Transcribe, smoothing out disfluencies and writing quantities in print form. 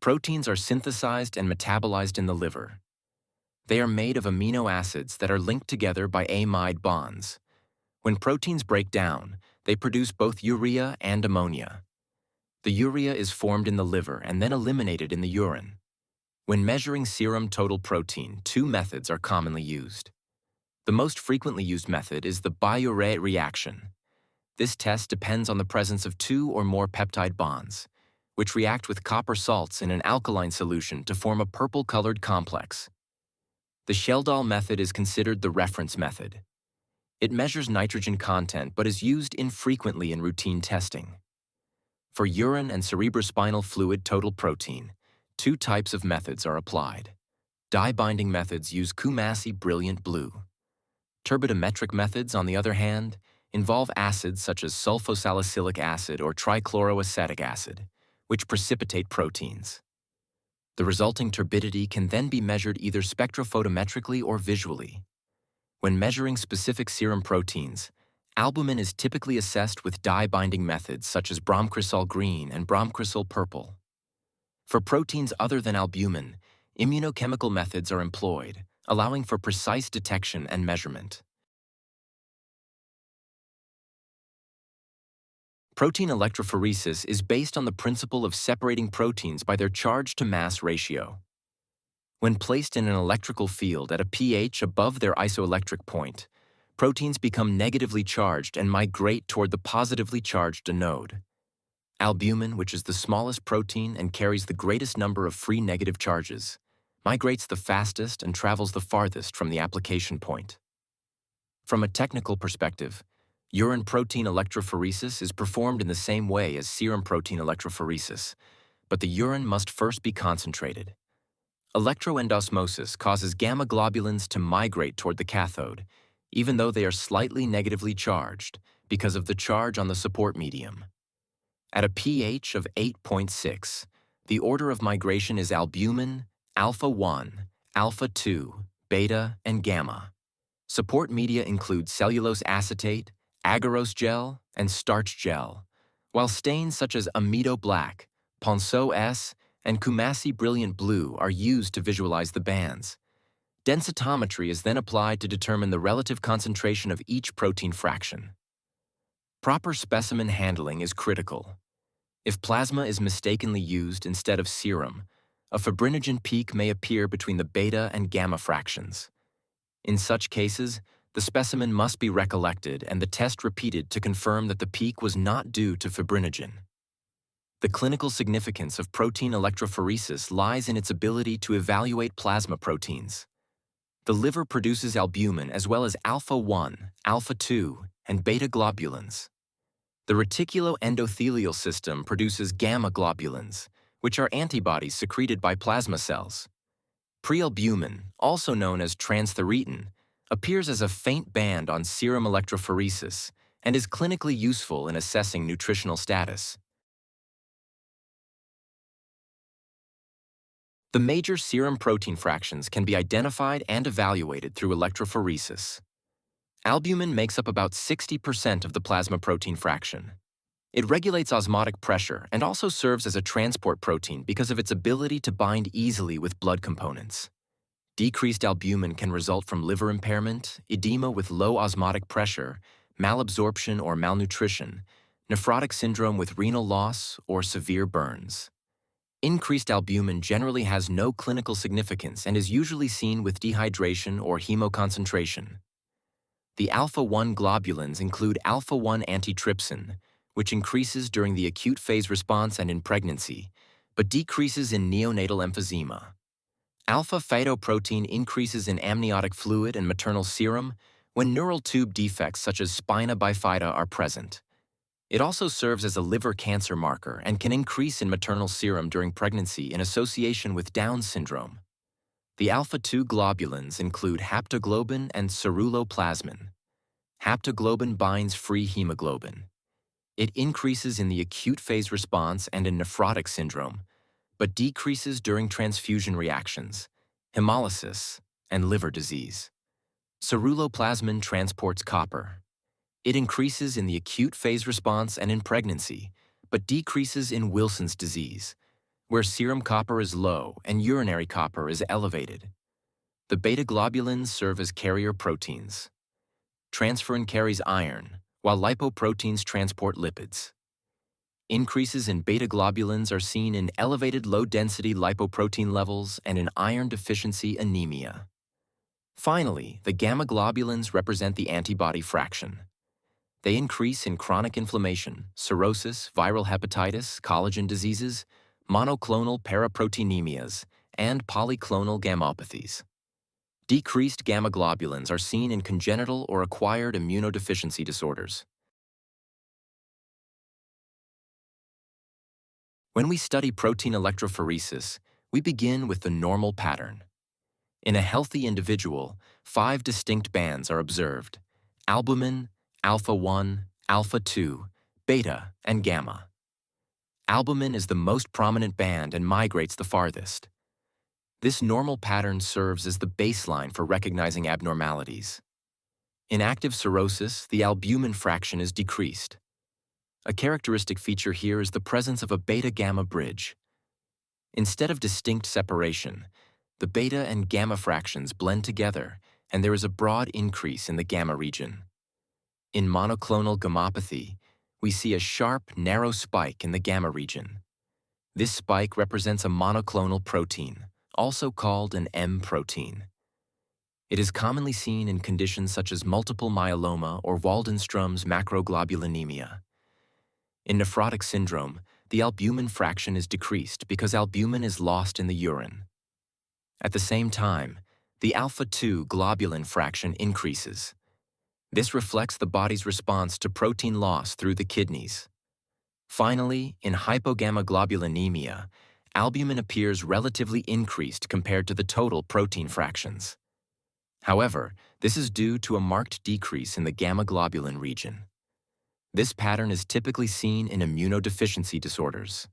Proteins are synthesized and metabolized in the liver. They are made of amino acids that are linked together by amide bonds. When proteins break down, they produce both urea and ammonia. The urea is formed in the liver and then eliminated in the urine. When measuring serum total protein, two methods are commonly used. The most frequently used method is the Biuret reaction. This test depends on the presence of two or more peptide bonds, which react with copper salts in an alkaline solution to form a purple-colored complex. The Kjeldahl method is considered the reference method. It measures nitrogen content but is used infrequently in routine testing. For urine and cerebrospinal fluid total protein, two types of methods are applied. Dye-binding methods use Coomassie brilliant blue. Turbidimetric methods, on the other hand, involve acids such as sulfosalicylic acid or trichloroacetic acid, which precipitate proteins. The resulting turbidity can then be measured either spectrophotometrically or visually. When measuring specific serum proteins, albumin is typically assessed with dye-binding methods such as bromcrysol green and bromcrysol purple. For proteins other than albumin, immunochemical methods are employed, allowing for precise detection and measurement. Protein electrophoresis is based on the principle of separating proteins by their charge-to-mass ratio. When placed in an electrical field at a pH above their isoelectric point, proteins become negatively charged and migrate toward the positively charged anode. Albumin, which is the smallest protein and carries the greatest number of free negative charges, migrates the fastest and travels the farthest from the application point. From a technical perspective, urine protein electrophoresis is performed in the same way as serum protein electrophoresis, but the urine must first be concentrated. Electroendosmosis causes gamma globulins to migrate toward the cathode, even though they are slightly negatively charged because of the charge on the support medium. At a pH of 8.6, the order of migration is albumin, alpha-1, alpha-2, beta, and gamma. Support media include cellulose acetate, agarose gel, and starch gel, while stains such as Amido black, Ponceau S, and Coomassie brilliant blue are used to visualize the bands. Densitometry is then applied to determine the relative concentration of each protein fraction. Proper specimen handling is critical. If plasma is mistakenly used instead of serum, a fibrinogen peak may appear between the beta and gamma fractions. In such cases, the specimen must be recollected and the test repeated to confirm that the peak was not due to fibrinogen. The clinical significance of protein electrophoresis lies in its ability to evaluate plasma proteins. The liver produces albumin as well as alpha-1, alpha-2, and beta globulins. The reticuloendothelial system produces gamma globulins, which are antibodies secreted by plasma cells. Prealbumin, also known as transthyretin, appears as a faint band on serum electrophoresis and is clinically useful in assessing nutritional status. The major serum protein fractions can be identified and evaluated through electrophoresis. Albumin makes up about 60% of the plasma protein fraction. It regulates osmotic pressure and also serves as a transport protein because of its ability to bind easily with blood components. Decreased albumin can result from liver impairment, edema with low osmotic pressure, malabsorption or malnutrition, nephrotic syndrome with renal loss, or severe burns. Increased albumin generally has no clinical significance and is usually seen with dehydration or hemoconcentration. The alpha-1 globulins include alpha-1 antitrypsin, which increases during the acute phase response and in pregnancy, but decreases in neonatal emphysema. Alpha-fetoprotein increases in amniotic fluid and maternal serum when neural tube defects such as spina bifida are present. It also serves as a liver cancer marker and can increase in maternal serum during pregnancy in association with Down syndrome. The alpha-2 globulins include haptoglobin and ceruloplasmin. Haptoglobin binds free hemoglobin. It increases in the acute phase response and in nephrotic syndrome, but decreases during transfusion reactions, hemolysis, and liver disease. Ceruloplasmin transports copper. It increases in the acute phase response and in pregnancy, but decreases in Wilson's disease, where serum copper is low and urinary copper is elevated. The beta globulins serve as carrier proteins. Transferrin carries iron, while lipoproteins transport lipids. Increases in beta globulins are seen in elevated low-density lipoprotein levels and in iron deficiency anemia. Finally, the gamma globulins represent the antibody fraction. They increase in chronic inflammation, cirrhosis, viral hepatitis, collagen diseases, monoclonal paraproteinemias, and polyclonal gammopathies. Decreased gamma globulins are seen in congenital or acquired immunodeficiency disorders. When we study protein electrophoresis, we begin with the normal pattern. In a healthy individual, 5 distinct bands are observed: albumin, alpha-1, alpha-2, beta, and gamma. Albumin is the most prominent band and migrates the farthest. This normal pattern serves as the baseline for recognizing abnormalities. In active cirrhosis, the albumin fraction is decreased. A characteristic feature here is the presence of a beta-gamma bridge. Instead of distinct separation, the beta and gamma fractions blend together, and there is a broad increase in the gamma region. In monoclonal gammopathy, we see a sharp, narrow spike in the gamma region. This spike represents a monoclonal protein, also called an M protein. It is commonly seen in conditions such as multiple myeloma or Waldenström's macroglobulinemia. In nephrotic syndrome, the albumin fraction is decreased because albumin is lost in the urine. At the same time, the alpha-2 globulin fraction increases. This reflects the body's response to protein loss through the kidneys. Finally, in hypogammaglobulinemia, albumin appears relatively increased compared to the total protein fractions. However, this is due to a marked decrease in the gamma globulin region. This pattern is typically seen in immunodeficiency disorders.